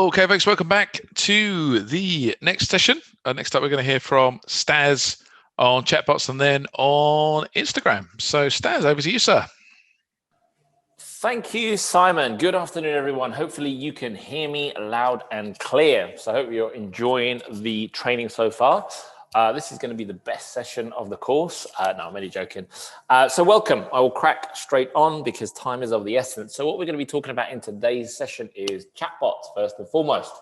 Okay, folks, welcome back to the next session. Next up, we're going to hear from Stas on Chatbots and then on Instagram. So, Stas, over to you, sir. Thank you, Simon. Good afternoon, everyone. Hopefully you can hear me loud and clear. So I hope you're enjoying the training so far. This is going to be the best session of the course. No, I'm only joking. So welcome. I will crack straight on because time is of the essence. So what we're going to be talking about in today's session is chatbots, first and foremost.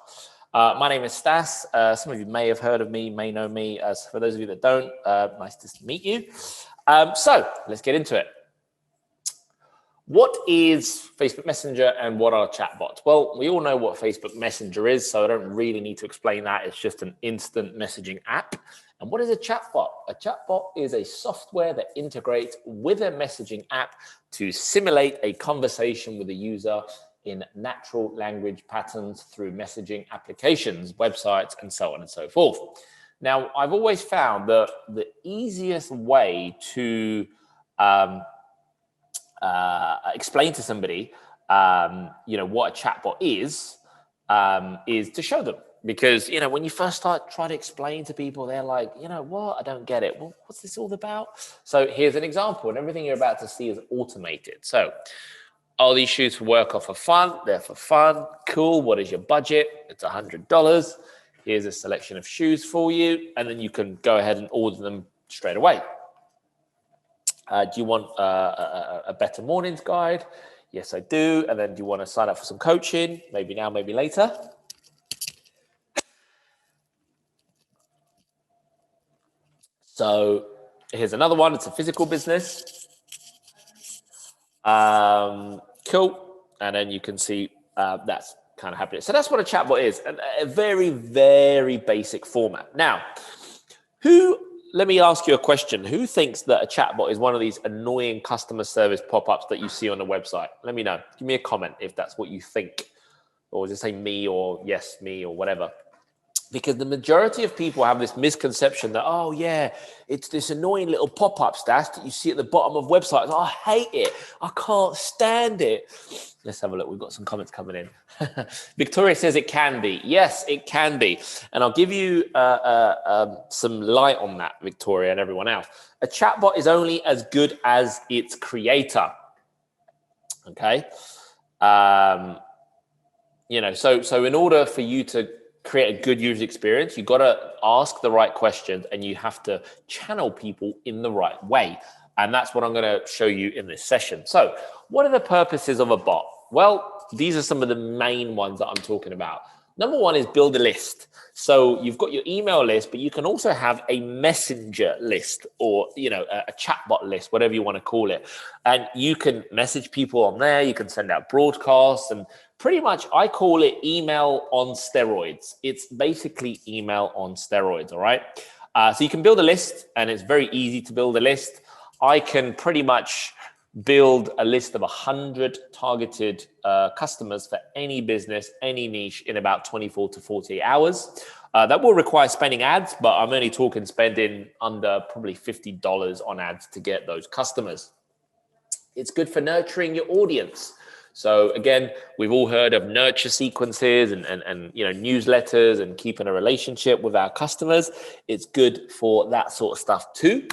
My name is Stas. Some of you may have heard of me, may know me. For those of you that don't, nice to meet you. So let's get into it. What is Facebook Messenger and what are chatbots? Well, we all know what Facebook Messenger is, so I don't really need to explain that. It's just an instant messaging app. And what is a chatbot? A chatbot is a software that integrates with a messaging app to simulate a conversation with a user in natural language patterns through messaging applications, websites, and so on and so forth. Now, I've always found that the easiest way to explain to somebody, what a chatbot is to show them. Because, when you first try to explain to people, they're like, what? I don't get it. Well, what's this all about? So here's an example, and everything you're about to see is automated. So all these shoes for work are for fun. They're for fun. Cool. What is your budget? It's $100. Here's a selection of shoes for you. And then you can go ahead and order them straight away. Do you want a better mornings guide? Yes, I do. And then do you want to sign up for some coaching? Maybe now, maybe later. So here's another one. It's a physical business. Cool. And then you can see that's kind of happening. So that's what a chatbot is. A very, very basic format. Now, let me ask you a question. Who thinks that a chatbot is one of these annoying customer service pop-ups that you see on the website? Let me know. Give me a comment if that's what you think. Or just say me or yes, me or whatever. Because the majority of people have this misconception that, oh, yeah, it's this annoying little pop-up stash that you see at the bottom of websites. Oh, I hate it. I can't stand it. Let's have a look. We've got some comments coming in. Victoria says it can be. Yes, it can be. And I'll give you some light on that, Victoria and everyone else. A chatbot is only as good as its creator. Okay? So in order for you to create a good user experience, you've got to ask the right questions and you have to channel people in the right way. And that's what I'm going to show you in this session. So what are the purposes of a bot? Well, these are some of the main ones that I'm talking about. Number one is build a list. So you've got your email list, but you can also have a messenger list or, a chatbot list, whatever you want to call it. And you can message people on there. You can send out broadcasts and pretty much I call it email on steroids. It's basically email on steroids. All right. So you can build a list and it's very easy to build a list. I can pretty much build a list of 100 targeted customers for any business, any niche in about 24 to 48 hours. That will require spending ads, but I'm only talking spending under probably $50 on ads to get those customers. It's good for nurturing your audience. So again, we've all heard of nurture sequences and newsletters and keeping a relationship with our customers. It's good for that sort of stuff too.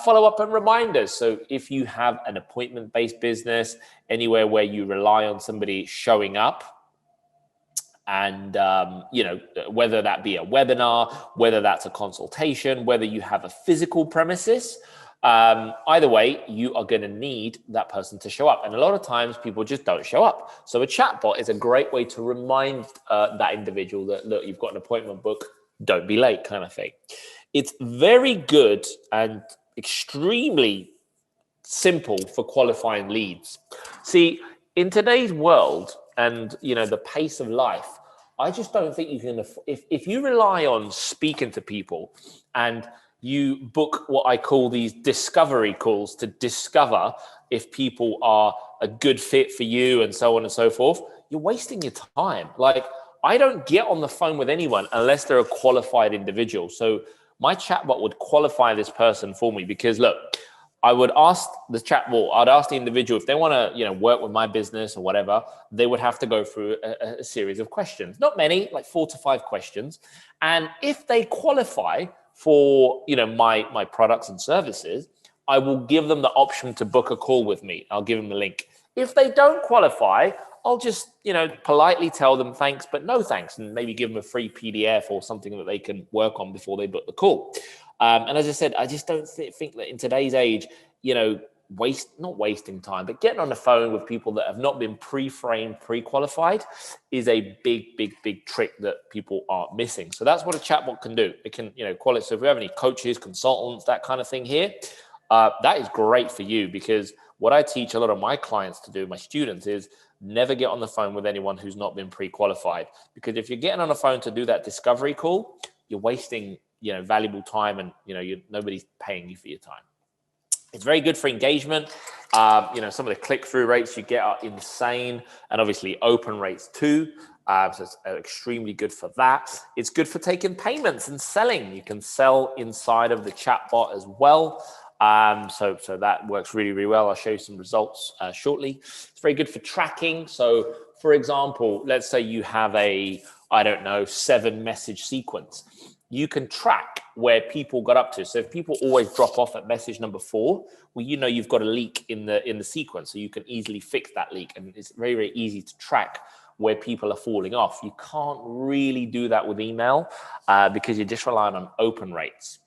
Follow-up and reminders. So if you have an appointment-based business, anywhere where you rely on somebody showing up, and whether that be a webinar, whether that's a consultation, whether you have a physical premises, either way, you are going to need that person to show up. And a lot of times people just don't show up. So a chatbot is a great way to remind that individual that, look, you've got an appointment book, don't be late, kind of thing. It's very good and extremely simple for qualifying leads. See, in today's world and, the pace of life, I just don't think you can, if you rely on speaking to people and you book what I call these discovery calls to discover if people are a good fit for you and so on and so forth, you're wasting your time. Like, I don't get on the phone with anyone unless they're a qualified individual. So my chatbot would qualify this person for me because, look, I would ask the chatbot, I'd ask the individual if they want to, work with my business or whatever, they would have to go through a series of questions. Not many, like 4 to 5 questions. And if they qualify for, my products and services, I will give them the option to book a call with me. I'll give them the link. If they don't qualify, I'll just, politely tell them thanks, but no thanks, and maybe give them a free PDF or something that they can work on before they book the call. And as I said, I just don't think that in today's age, not wasting time, but getting on the phone with people that have not been pre-framed, pre-qualified is a big trick that people are missing. So that's what a chatbot can do. It can, qualify. So if we have any coaches, consultants, that kind of thing here, that is great for you, because what I teach a lot of my clients to do, my students, is never get on the phone with anyone who's not been pre-qualified. Because if you're getting on the phone to do that discovery call, you're wasting, valuable time, and, nobody's paying you for your time. It's very good for engagement. Some of the click-through rates you get are insane, and obviously open rates too. So it's extremely good for that. It's good for taking payments and selling. You can sell inside of the chatbot as well. So that works really well. I'll show you some results shortly. It's very good for tracking. So for example, let's say you have a, 7-message sequence. You can track where people got up to. So if people always drop off at message number 4, well, you've got a leak in the sequence, so you can easily fix that leak. And it's very easy to track where people are falling off. You can't really do that with email because you're just relying on open rates.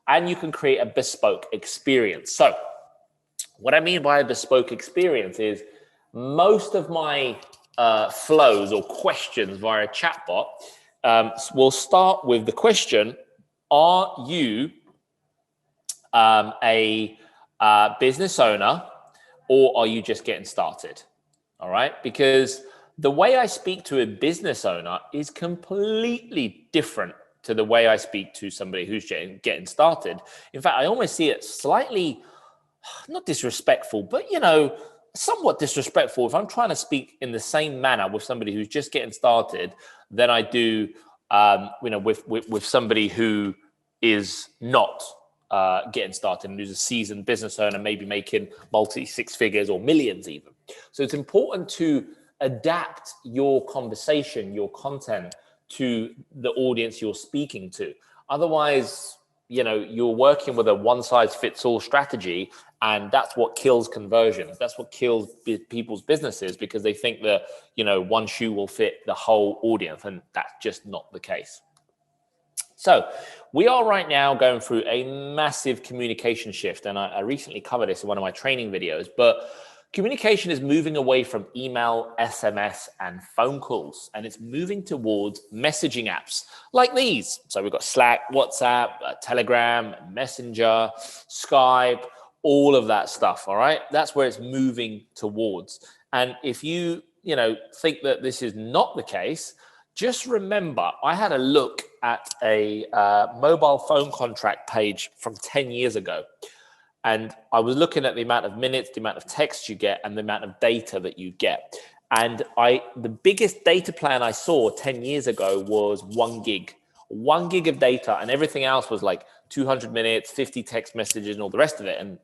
And you can create a bespoke experience. So what I mean by a bespoke experience is most of my flows or questions via a chatbot will start with the question, are you a business owner, or are you just getting started? All right, because the way I speak to a business owner is completely different to the way I speak to somebody who's getting started. In fact, I almost see it slightly, not disrespectful, but, somewhat disrespectful if I'm trying to speak in the same manner with somebody who's just getting started than I do, with somebody who is not getting started and who's a seasoned business owner, maybe making multi-6 figures or millions even. So it's important to adapt your conversation, your content to the audience you're speaking to. Otherwise, you're working with a one-size-fits-all strategy, and that's what kills conversions. That's what kills people's businesses, because they think that, one shoe will fit the whole audience, and that's just not the case. So we are right now going through a massive communication shift, and I recently covered this in one of my training videos, but communication is moving away from email, SMS, and phone calls, and it's moving towards messaging apps like these. So we've got Slack, WhatsApp, Telegram, Messenger, Skype, all of that stuff, all right? That's where it's moving towards. And if you, think that this is not the case, just remember, I had a look at a mobile phone contract page from 10 years ago. And I was looking at the amount of minutes, the amount of text you get, and the amount of data that you get. And the biggest data plan I saw 10 years ago was 1 gig. 1 gig of data, and everything else was like 200 minutes, 50 text messages, and all the rest of it. And,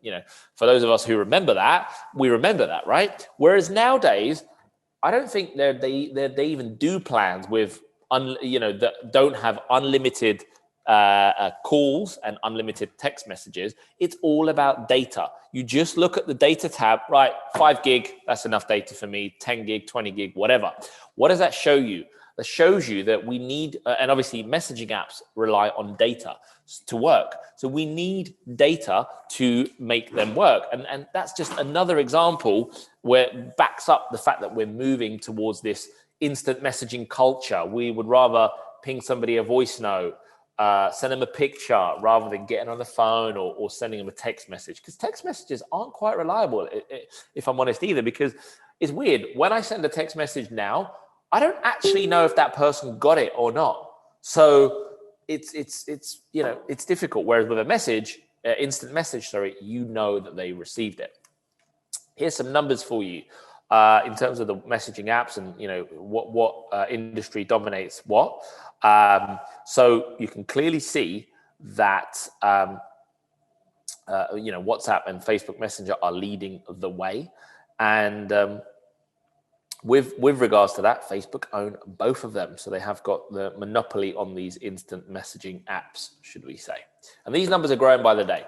for those of us who remember that, we remember that, right? Whereas nowadays, I don't think they even do plans with, that don't have unlimited calls and unlimited text messages. It's all about data. You just look at the data tab, right? 5 gig, that's enough data for me. 10 gig, 20 gig, whatever. What does that show you? That shows you that we need, and obviously messaging apps rely on data to work. So we need data to make them work. And that's just another example where it backs up the fact that we're moving towards this instant messaging culture. We would rather ping somebody a voice note, send them a picture rather than getting on the phone or sending them a text message, because text messages aren't quite reliable, if I'm honest either, because it's weird. When I send a text message now, I don't actually know if that person got it or not. So it's difficult. Whereas with a message, instant message, that they received it. Here's some numbers for you in terms of the messaging apps and what industry dominates what. So you can clearly see that WhatsApp and Facebook Messenger are leading the way. And with regards to that, Facebook own both of them. So they have got the monopoly on these instant messaging apps, should we say. And these numbers are growing by the day.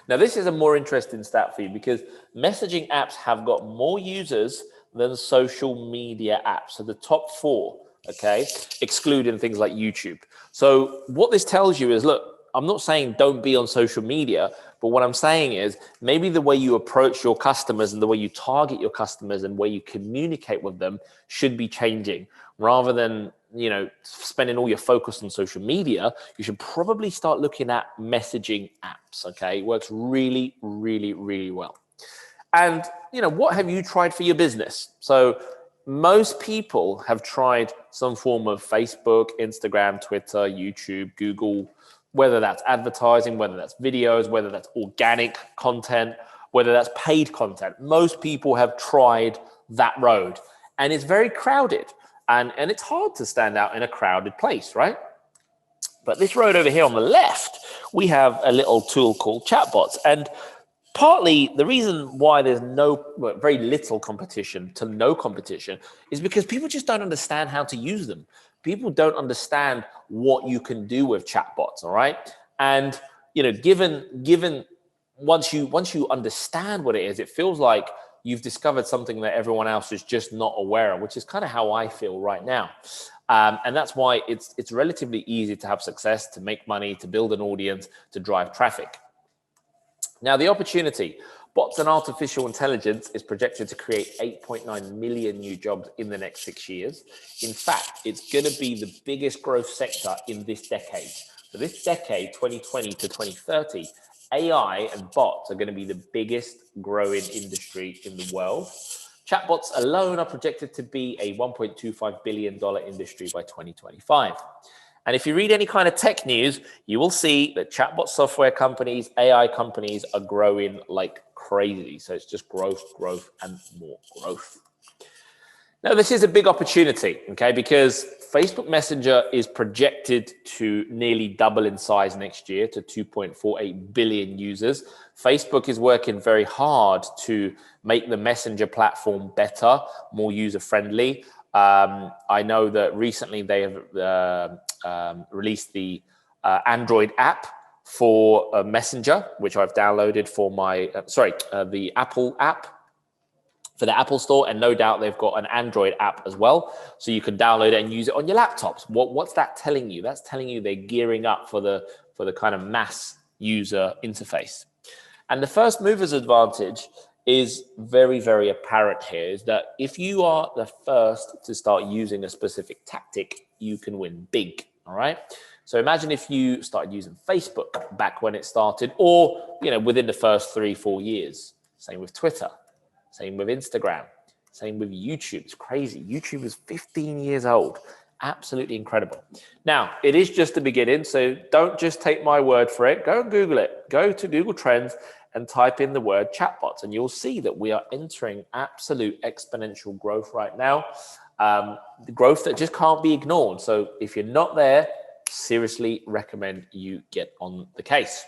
Now, this is a more interesting stat for you because messaging apps have got more users than social media apps. So the top 4, okay, excluding things like YouTube. So what this tells you is, look, I'm not saying don't be on social media, but what I'm saying is maybe the way you approach your customers and the way you target your customers and where you communicate with them should be changing. Rather than, spending all your focus on social media, you should probably start looking at messaging apps, okay? It works really, really, really well. And, what have you tried for your business? So most people have tried some form of Facebook, Instagram, Twitter, YouTube, Google, whether that's advertising, whether that's videos, whether that's organic content, whether that's paid content. Most people have tried that road, and it's very crowded, and it's hard to stand out in a crowded place, right? But this road over here on the left, we have a little tool called Chatbots. And partly the reason why there's very little competition to no competition is because people just don't understand how to use them. People don't understand what you can do with chatbots, all right? And given once you understand what it is, it feels like you've discovered something that everyone else is just not aware of, which is kind of how I feel right now. And that's why it's relatively easy to have success, to make money, to build an audience, to drive traffic. Now, the opportunity, bots and artificial intelligence is projected to create 8.9 million new jobs in the next 6 years. In fact, it's going to be the biggest growth sector in this decade. So this decade, 2020 to 2030, AI and bots are going to be the biggest growing industry in the world. Chatbots alone are projected to be a $1.25 billion industry by 2025. And if you read any kind of tech news, you will see that chatbot software companies, AI companies are growing like crazy. So it's just growth, and more growth. Now, this is a big opportunity, okay, because Facebook Messenger is projected to nearly double in size next year to 2.48 billion users. Facebook is working very hard to make the Messenger platform better, more user-friendly. I know that recently they have released the Android app for Messenger, which I've downloaded for my, the Apple app for the Apple Store, and no doubt they've got an Android app as well, so you can download it and use it on your laptops. What's that telling you? That's telling you they're gearing up for the kind of mass user interface. And the first mover's advantage is very, very apparent here, is that if you are the first to start using a specific tactic, you can win big, all right? So imagine if you started using Facebook back when it started, or within the first 3-4 years. Same with Twitter, same with Instagram, same with YouTube. It's crazy. YouTube is 15 years old. Absolutely incredible. Now, it is just the beginning, so don't just take my word for it. Go and Google it. Go to Google Trends and type in the word chatbots, and you'll see that we are entering absolute exponential growth right now. The growth that just can't be ignored. So if you're not there, seriously recommend you get on the case.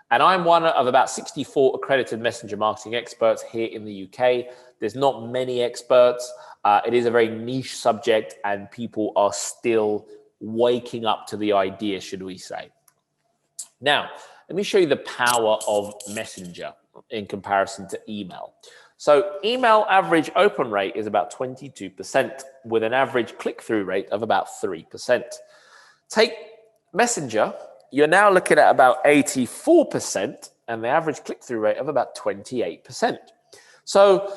And I'm one of about 64 accredited messenger marketing experts here in the UK. There's not many experts. It is a very niche subject, and people are still waking up to the idea, should we say. Now, let me show you the power of Messenger in comparison to email. So email average open rate is about 22% with an average click-through rate of about 3%. Take Messenger, you're now looking at about 84% and the average click-through rate of about 28%. So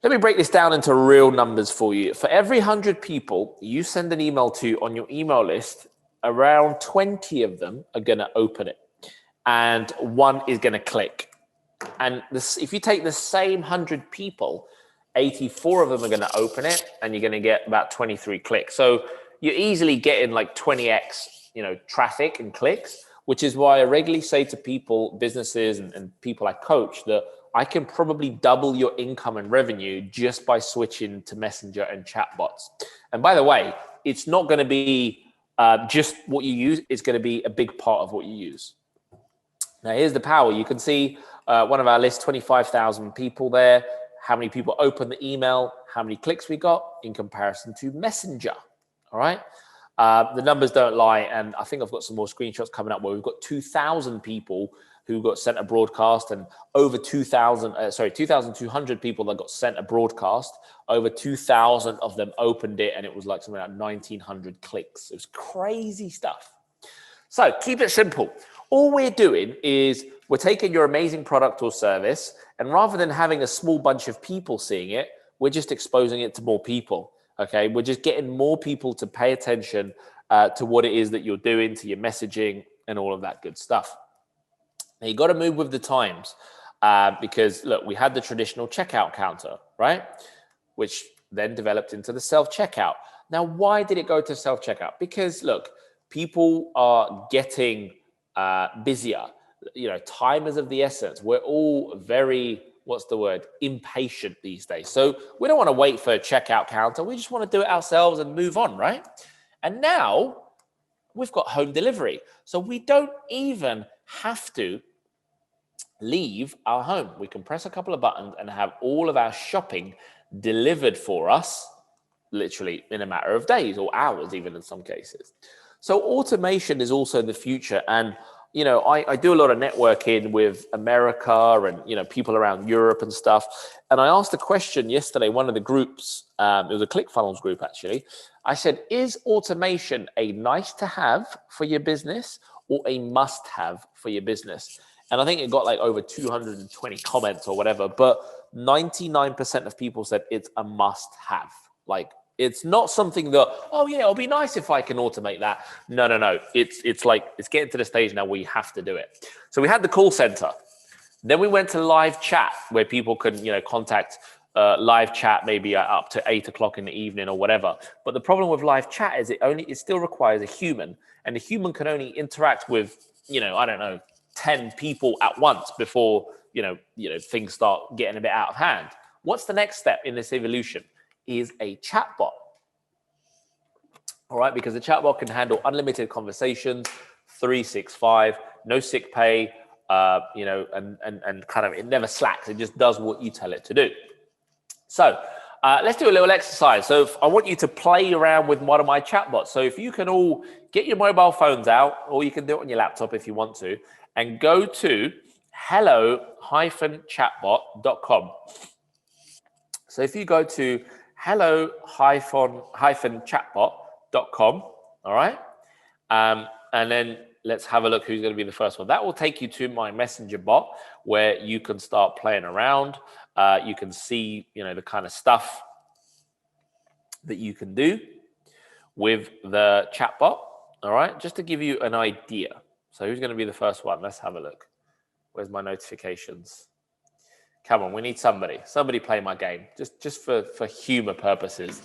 let me break this down into real numbers for you. For every 100 people you send an email to on your email list, around 20 of them are going to open it, and 1 is going to click. And if you take the same 100 people, 84 of them are going to open it, and you're going to get about 23 clicks. So you're easily getting like 20x, traffic and clicks, which is why I regularly say to people, businesses and people I coach, that I can probably double your income and revenue just by switching to Messenger and chatbots. And by the way, it's not going to be just what you use. It's going to be a big part of what you use. Now, here's the power. You can see one of our lists, 25,000 people there. How many people opened the email, how many clicks we got in comparison to Messenger. All right. The numbers don't lie. And I think I've got some more screenshots coming up where we've got 2,000 people who got sent a broadcast, and over 2,200 people that got sent a broadcast. Over 2,000 of them opened it, and it was like something like 1,900 clicks. It was crazy stuff. So keep it simple. All we're doing is we're taking your amazing product or service, and rather than having a small bunch of people seeing it, we're just exposing it to more people. Okay, we're just getting more people to pay attention to what it is that you're doing, to your messaging, and all of that good stuff. Now, you got to move with the times because, look, we had the traditional checkout counter, right? Which then developed into the self-checkout. Now, why did it go to self-checkout? Because, look, people are getting busier. You know, time is of the essence. We're all very, impatient these days. So we don't want to wait for a checkout counter. We just want to do it ourselves and move on, right? And now we've got home delivery. So we don't even have to leave our home. We can press a couple of buttons and have all of our shopping delivered for us, literally in a matter of days or hours, even in some cases. So automation is also the future. And, you know, I do a lot of networking with America and, you know, people around Europe and stuff. And I asked a question yesterday, one of the groups, it was a ClickFunnels group, actually. I said, is automation a nice to have for your business or a must have for your business? And I think it got like over 220 comments or whatever, but 99% of people said it's a must have. Like, it's not something that, oh yeah, it'll be nice if I can automate that. No. It's like, it's getting to the stage now where you have to do it. So we had the call center. Then we went to live chat where people could, you know, contact live chat maybe up to 8 o'clock in the evening or whatever. But the problem with live chat is it still requires a human, and the human can only interact with, you know, I don't know, 10 people at once before, you know, things start getting a bit out of hand. What's the next step in this evolution? Is a chatbot. All right, because the chatbot can handle unlimited conversations, 365, no sick pay, you know, and kind of it never slacks. It just does what you tell it to do. So let's do a little exercise. So I want you to play around with one of my chatbots. So if you can all get your mobile phones out, or you can do it on your laptop if you want to, and go to hello-chatbot.com. So if you go to hello-chatbot.com, all right? And then let's have a look who's going to be the first one. That will take you to my messenger bot where you can start playing around. You can see, you know, the kind of stuff that you can do with the chatbot, all right? Just to give you an idea. So who's going to be the first one? Let's have a look. Where's my notifications? Come on, we need somebody. Somebody play my game, just for humor purposes,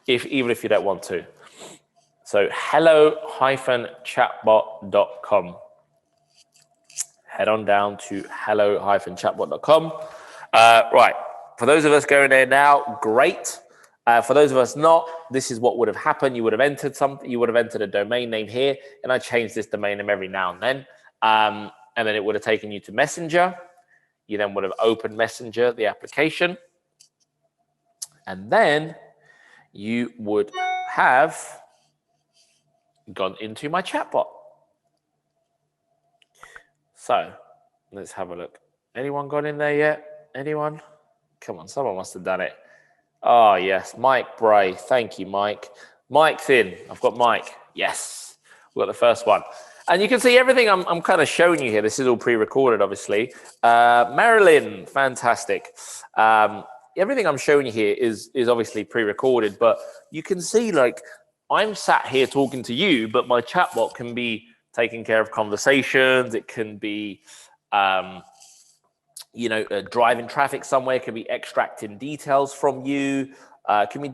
even if you don't want to. So hello-chatbot.com. Head on down to hello-chatbot.com. Right, for those of us going there now, great. For those of us not, this is what would have happened. You would have entered something. You would have entered a domain name here, and I change this domain name every now and then. And then it would have taken you to Messenger. You then would have opened Messenger, the application. And then you would have gone into my chatbot. So let's have a look. Anyone got in there yet? Anyone? Come on, someone must have done it. Oh, yes, Mike Bray. Thank you, Mike. Mike's in. I've got Mike. Yes, we've got the first one. And you can see everything I'm kind of showing you here. This is all pre-recorded, obviously. Marilyn, fantastic. Everything I'm showing you here is obviously pre-recorded, but you can see, like, I'm sat here talking to you, but my chatbot can be taking care of conversations. It can be, driving traffic somewhere. It can be extracting details from you. Can be,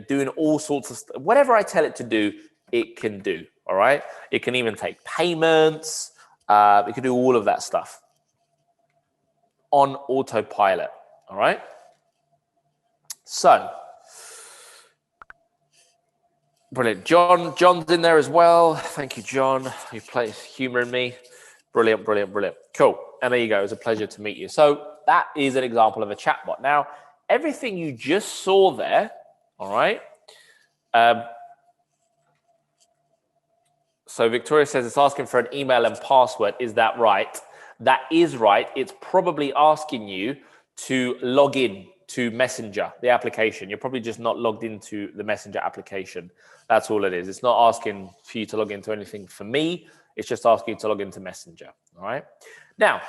doing all sorts of stuff. Whatever I tell it to do, it can do. All right. It can even take payments. It can do all of that stuff on autopilot. All right. So brilliant. John's in there as well. Thank you, John. You play humor in me. Brilliant, brilliant, brilliant. Cool. And there you go. It was a pleasure to meet you. So that is an example of a chatbot. Now, everything you just saw there, all right? So Victoria says it's asking for an email and password. Is that right? That is right. It's probably asking you to log in to Messenger, the application. You're probably just not logged into the Messenger application. That's all it is. It's not asking for you to log into anything for me. It's just asking you to log into Messenger. All right. Now,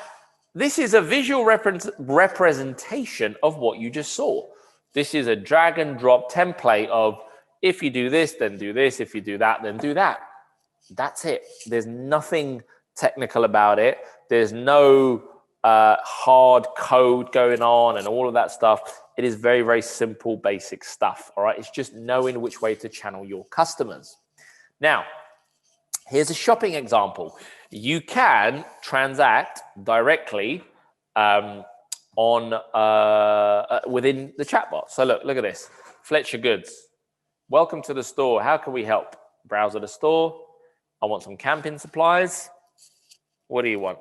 this is a visual representation of what you just saw. This is a drag and drop template of if you do this, then do this. If you do that, then do that. That's it. There's nothing technical about it. There's no hard code going on and all of that stuff. It is very, very simple, basic stuff. All right. It's just knowing which way to channel your customers. Now, here's a shopping example. You can transact directly within the chatbot. So look at this. Fletcher Goods. Welcome to the store. How can we help? Browse the store. I want some camping supplies. What do you want?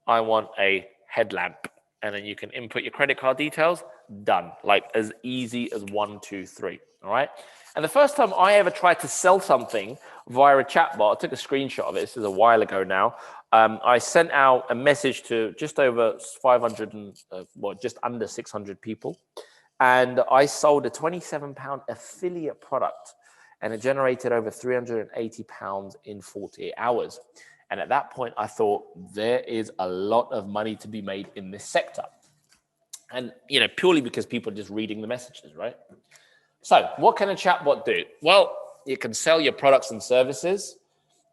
I want a headlamp. And then you can input your credit card details. Done. Like as easy as 1, 2, 3. All right. And the first time I ever tried to sell something via a chatbot, I took a screenshot of it. This is a while ago now. I sent out a message to just over 500 and just under 600 people. And I sold a £27 affiliate product. And it generated over £380 in 48 hours. And at that point, I thought there is a lot of money to be made in this sector. And, purely because people are just reading the messages, right? So what can a chatbot do? Well, it can sell your products and services.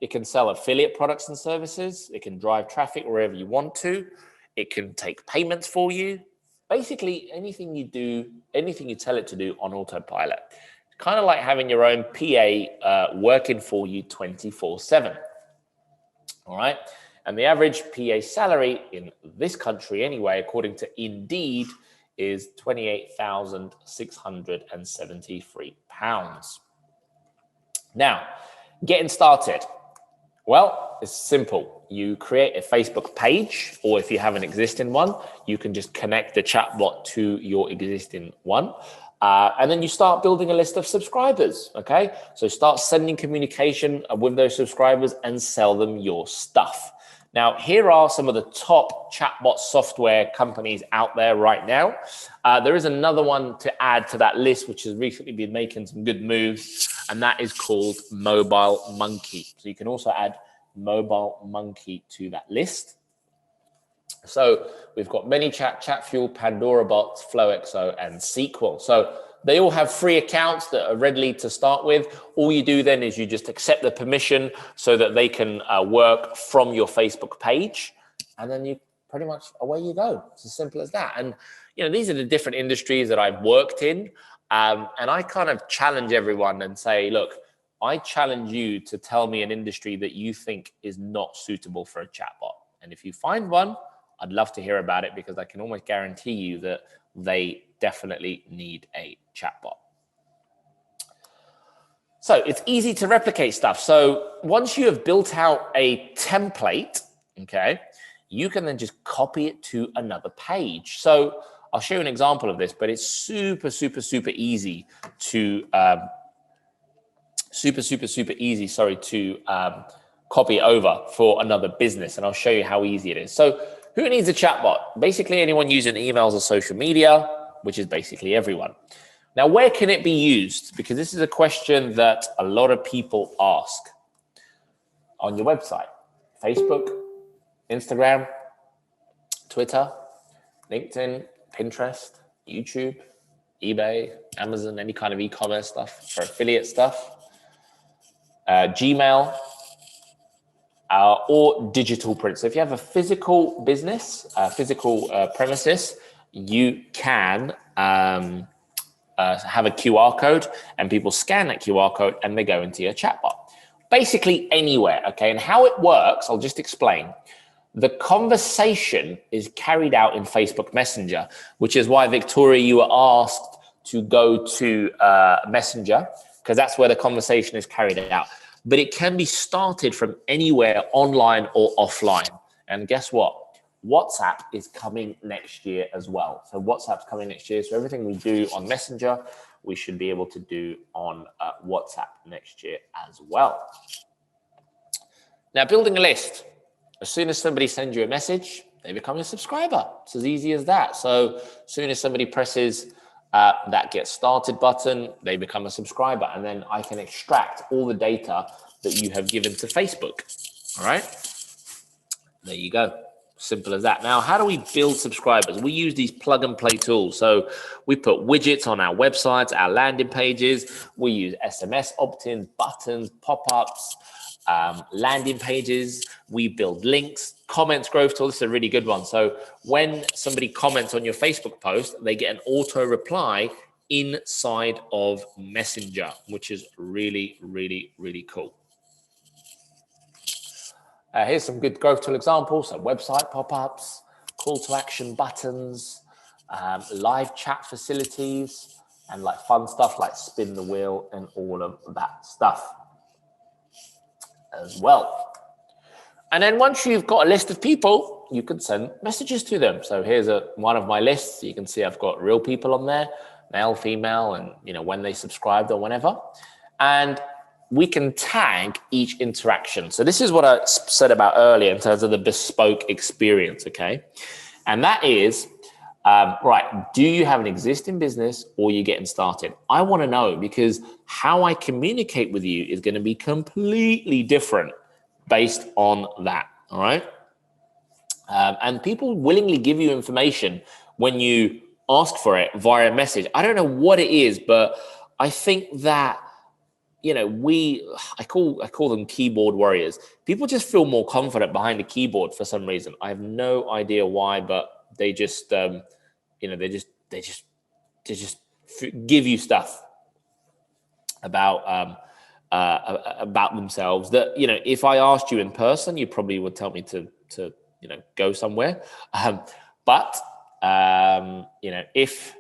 It can sell affiliate products and services. It can drive traffic wherever you want to. It can take payments for you. Basically, anything you do, anything you tell it to do on autopilot. Kind of like having your own PA working for you 24/7. All right. And the average PA salary in this country anyway, according to Indeed, is £28,673. Now, getting started. Well, it's simple. You create a Facebook page, or if you have an existing one, you can just connect the chatbot to your existing one. And then you start building a list of subscribers, okay? So start sending communication with those subscribers and sell them your stuff. Now, here are some of the top chatbot software companies out there right now. There is another one to add to that list, which has recently been making some good moves, and that is called Mobile Monkey. So you can also add Mobile Monkey to that list. So we've got ManyChat, ChatFuel, Pandora Bots, FlowXO, and SQL. So they all have free accounts that are ready to start with. All you do then is you just accept the permission so that they can work from your Facebook page. And then you pretty much, away you go. It's as simple as that. And, these are the different industries that I've worked in. And I kind of challenge everyone and say, look, I challenge you to tell me an industry that you think is not suitable for a chatbot. And if you find one, I'd love to hear about it, because I can almost guarantee you that they definitely need a chatbot. So it's easy to replicate stuff. So once you have built out a template, okay, you can then just copy it to another page. So I'll show you an example of this, but it's super easy to copy it over for another business. And I'll show you how easy it is. So who needs a chatbot? Basically anyone using emails or social media, which is basically everyone. Now, where can it be used? Because this is a question that a lot of people ask. On your website, Facebook, Instagram, Twitter, LinkedIn, Pinterest, YouTube, eBay, Amazon, any kind of e-commerce stuff, for affiliate stuff, Gmail, or digital print. So if you have a physical business, physical premises, you can have a QR code, and people scan that QR code and they go into your chatbot. Basically anywhere, okay? And how it works, I'll just explain. The conversation is carried out in Facebook Messenger, which is why, Victoria, you were asked to go to Messenger, because that's where the conversation is carried out. but it can be started from anywhere, online or offline. And guess what? WhatsApp is coming next year as well. So WhatsApp's coming next year. So everything we do on Messenger, we should be able to do on WhatsApp next year as well. Now, building a list. As soon as somebody sends you a message, they become a subscriber. It's as easy as that. So as soon as somebody presses that get started button, they become a subscriber. And then I can extract all the data that you have given to Facebook. All right. There you go. Simple as that. Now, how do we build subscribers? We use these plug and play tools. So we put widgets on our websites, our landing pages. We use SMS opt-ins, buttons, pop-ups, landing pages. We build links, comments growth tool. This is a really good one. So when somebody comments on your Facebook post, they get an auto reply inside of Messenger, which is really, really, really cool. Here's some good growth tool examples. So website pop-ups, call to action buttons, live chat facilities, and like fun stuff like spin the wheel and all of that stuff as well. And then once you've got a list of people, you can send messages to them. So here's one of my lists. You can see I've got real people on there, male, female, and when they subscribed or whenever. And we can tag each interaction. So this is what I said about earlier in terms of the bespoke experience, okay? And that is, right, do you have an existing business or are you getting started? I want to know, because how I communicate with you is going to be completely different based on that, all right? And people willingly give you information when you ask for it via message. I don't know what it is, but I think that I call them keyboard warriors. People just feel more confident behind the keyboard for some reason. I have no idea why, but they just, they just give you stuff about themselves that, if I asked you in person, you probably would tell me to go somewhere. But if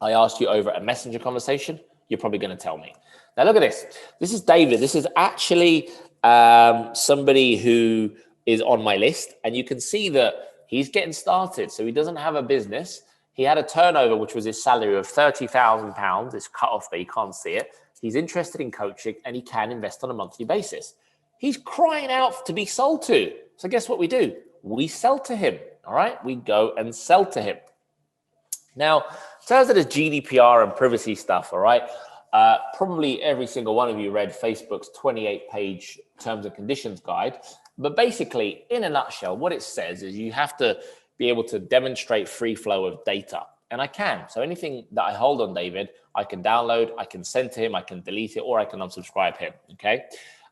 I asked you over a messenger conversation, you're probably going to tell me. Now, look at this. This is David. This is actually somebody who is on my list. And you can see that he's getting started. So he doesn't have a business. He had a turnover, which was his salary of £30,000. It's cut off there. You can't see it. He's interested in coaching and he can invest on a monthly basis. He's crying out to be sold to. So guess what we do? We sell to him. All right. We go and sell to him. Now, in terms of the GDPR and privacy stuff, all right, probably every single one of you read Facebook's 28-page terms and conditions guide. But basically, in a nutshell, what it says is you have to be able to demonstrate free flow of data. And I can. So anything that I hold on David, I can download, I can send to him, I can delete it, or I can unsubscribe him, okay?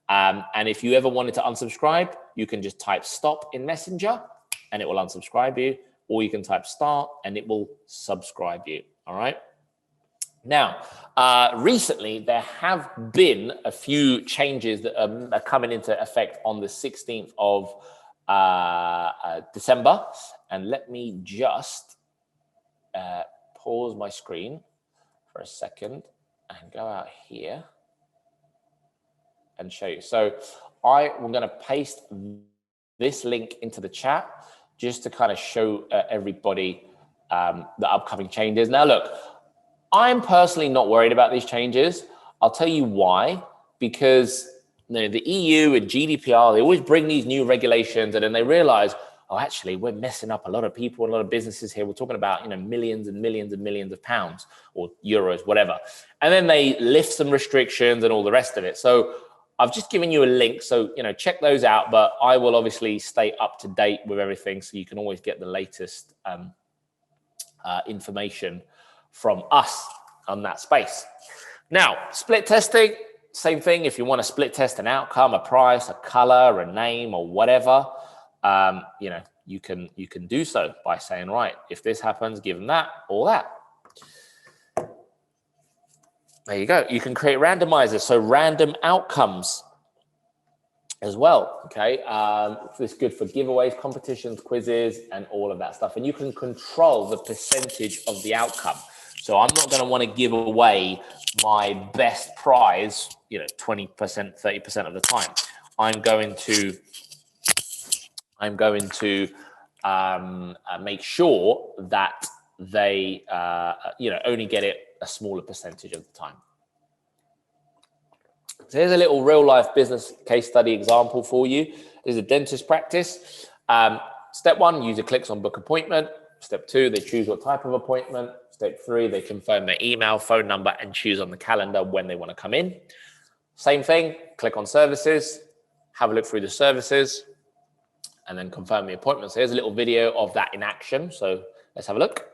And if you ever wanted to unsubscribe, you can just type stop in Messenger and it will unsubscribe you. Or you can type start and it will subscribe you. All right. Now, recently, there have been a few changes that are coming into effect on the 16th of December. And let me just pause my screen for a second and go out here and show you. So I'm going to paste this link into the chat just to kind of show everybody the upcoming changes. Now, look, I'm personally not worried about these changes. I'll tell you why. Because the EU and GDPR, they always bring these new regulations and then they realize, oh, actually, we're messing up a lot of people, a lot of businesses here. We're talking about, millions and millions and millions of pounds or euros, whatever. And then they lift some restrictions and all the rest of it. So I've just given you a link. So, check those out. But I will obviously stay up to date with everything. So you can always get the latest information from us on that space. Now, split testing, same thing. If you want to split test an outcome, a price, a color, a name, or whatever, you can do so by saying, right, if this happens, give them that or that. There you go. You can create randomizers, so random outcomes as well. Okay, it's good for giveaways, competitions, quizzes, and all of that stuff. And you can control the percentage of the outcome. So I'm not going to want to give away my best prize, 20%, 30% of the time. I'm going to make sure that they, only get it a smaller percentage of the time. So here's a little real life business case study example for you. This is a dentist practice. Step 1, user clicks on book appointment. Step 2, they choose what type of appointment. Step 3, they confirm their email, phone number, and choose on the calendar when they want to come in. Same thing, click on services, have a look through the services, and then confirm the appointment. So here's a little video of that in action. So let's have a look.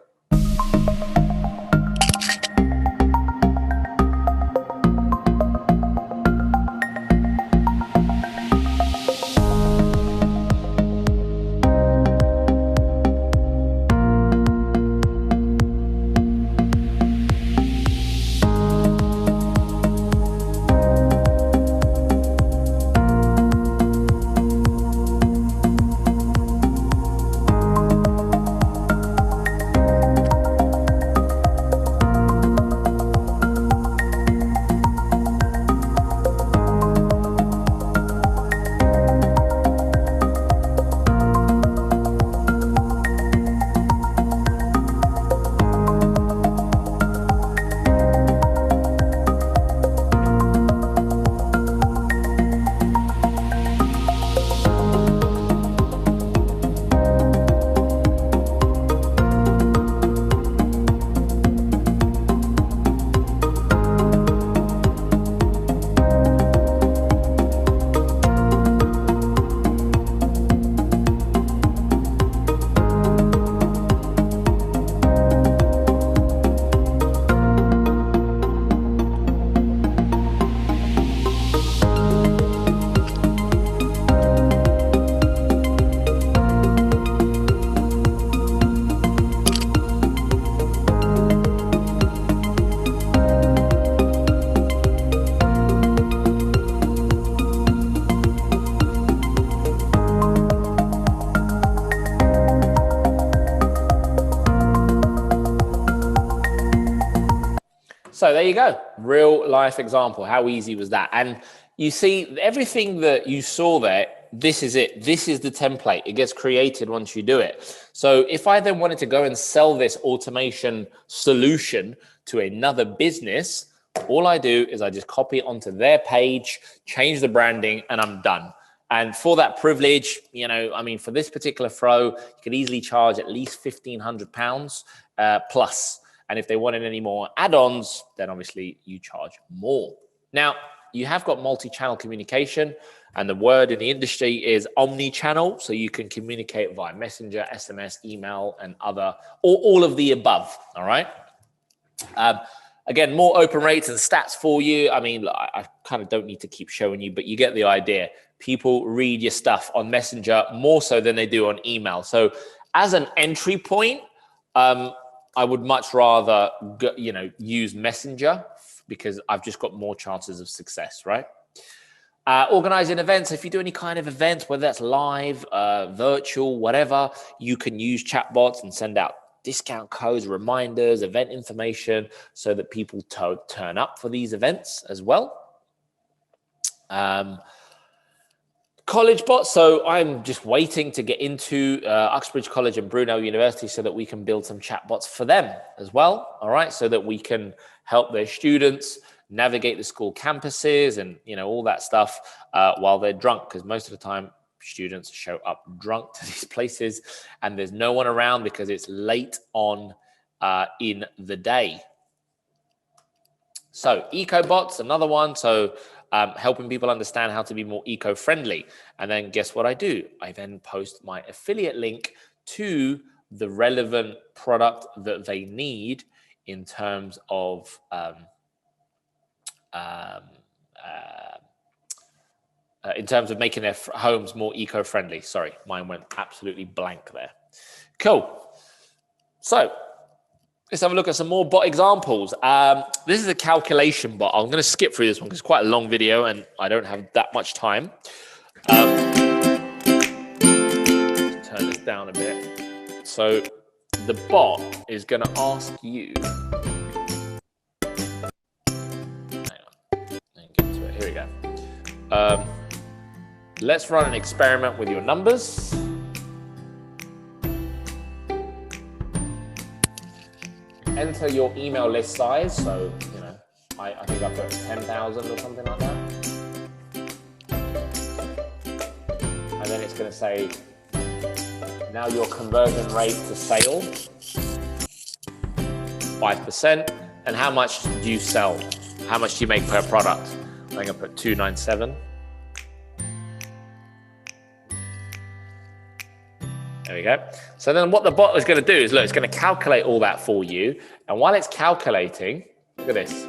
So there you go, real life example. How easy was that? And you see, everything that you saw there, this is it. This is the template. It gets created once you do it. So if I then wanted to go and sell this automation solution to another business, all I do is I just copy it onto their page, change the branding, and I'm done. And for that privilege, for this particular throw, you could easily charge at least £1,500 plus. And if they wanted any more add-ons, then obviously you charge more. Now, you have got multi-channel communication, and the word in the industry is omni-channel. So you can communicate via Messenger, SMS, email, and all of the above, all right? Again, more open rates and stats for you. I kind of don't need to keep showing you, but you get the idea. People read your stuff on Messenger more so than they do on email. So as an entry point, I would much rather, use Messenger because I've just got more chances of success, right? Organizing events. If you do any kind of event, whether that's live, virtual, whatever, you can use chatbots and send out discount codes, reminders, event information so that people turn up for these events as well. College bots. So I'm just waiting to get into Uxbridge College and Brunel University so that we can build some chatbots for them as well. All right. So that we can help their students navigate the school campuses and, all that stuff while they're drunk. Because most of the time students show up drunk to these places and there's no one around because it's late on in the day. So EcoBots, another one. So helping people understand how to be more eco-friendly. And then guess what I do? I then post my affiliate link to the relevant product that they need in terms of making their homes more eco-friendly. Sorry, mine went absolutely blank there. Cool. So let's have a look at some more bot examples. This is a calculation bot. I'm going to skip through this one because it's quite a long video and I don't have that much time. Turn this down a bit. So the bot is going to ask you Let's run an experiment with your numbers. Enter your email list size. So, you know, I think I put 10,000 or something like that. And then it's going to say, now your conversion rate to sale, 5%. And how much do you sell? How much do you make per product? I'm going to put 297. There we go. So then what the bot is going to do is, look, it's going to calculate all that for you. And while it's calculating, look at this.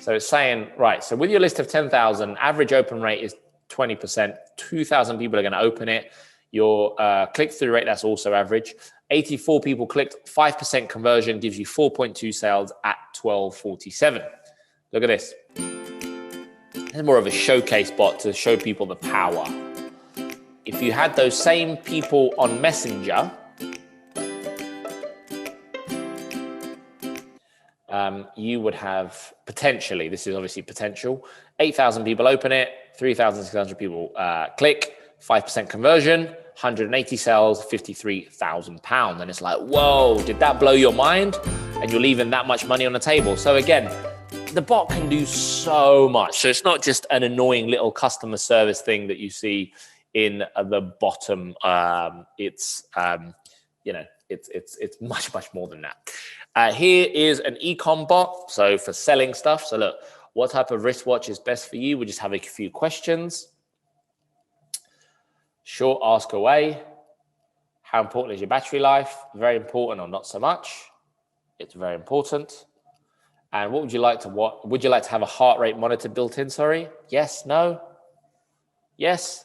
So it's saying, right, so with your list of 10,000, average open rate is 20%. 2,000 people are going to open it. Your click-through rate, that's also average. 84 people clicked, 5% conversion gives you 4.2 sales at 12.47. Look at this. It's more of a showcase bot to show people the power. If you had those same people on Messenger, you would have potentially, this is obviously potential, 8,000 people open it, 3,600 people click, 5% conversion, 180 sales, £53,000. And it's like, whoa, did that blow your mind? And you're leaving that much money on the table. So again, the bot can do so much. So it's not just an annoying little customer service thing that you see in the bottom. It's much more than that. Here is an e-com bot, so for selling stuff. So look, what type of wristwatch is best for you? We just have a few questions. Short, ask away. How important is your battery life? Very important or not so much? It's very important. And what would you like to would you like to have a heart rate monitor built in? Sorry. Yes, no? Yes.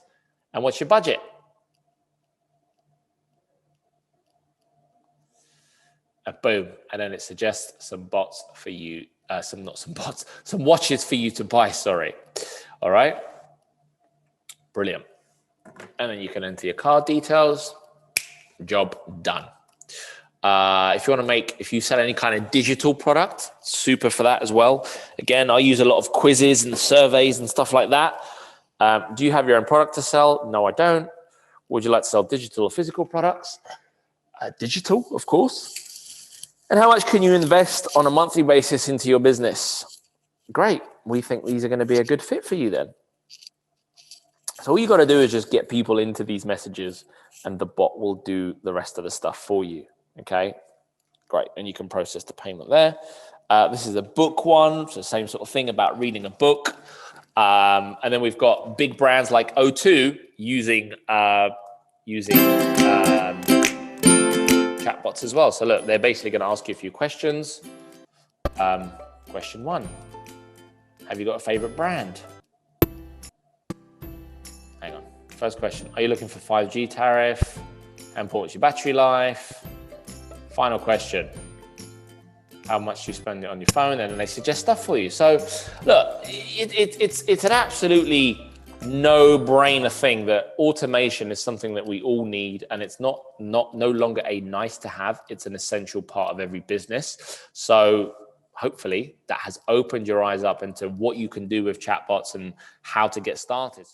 And what's your budget? Boom. And then it suggests some bots for you, some watches for you to buy, sorry. All right. Brilliant. And then you can enter your card details. Job done. If you sell any kind of digital product, super for that as well. Again, I use a lot of quizzes and surveys and stuff like that. Do you have your own product to sell? No, I don't. Would you like to sell digital or physical products? Digital, of course. And how much can you invest on a monthly basis into your business? Great. We think these are going to be a good fit for you then. So all you got to do is just get people into these messages and the bot will do the rest of the stuff for you. Okay, great. And you can process the payment there. This is a book one. So same sort of thing about reading a book. And then we've got big brands like O2 using chatbots as well. So look, they're basically going to ask you a few questions. Question one, have you got a favorite brand? Hang on. First question, are you looking for 5G tariff? How important is your battery life? Final question, how much do you spend on your phone? And then they suggest stuff for you. So look, it's an absolutely no-brainer thing that automation is something that we all need, and it's no longer a nice to have, it's an essential part of every business. So hopefully that has opened your eyes up into what you can do with chatbots and how to get started.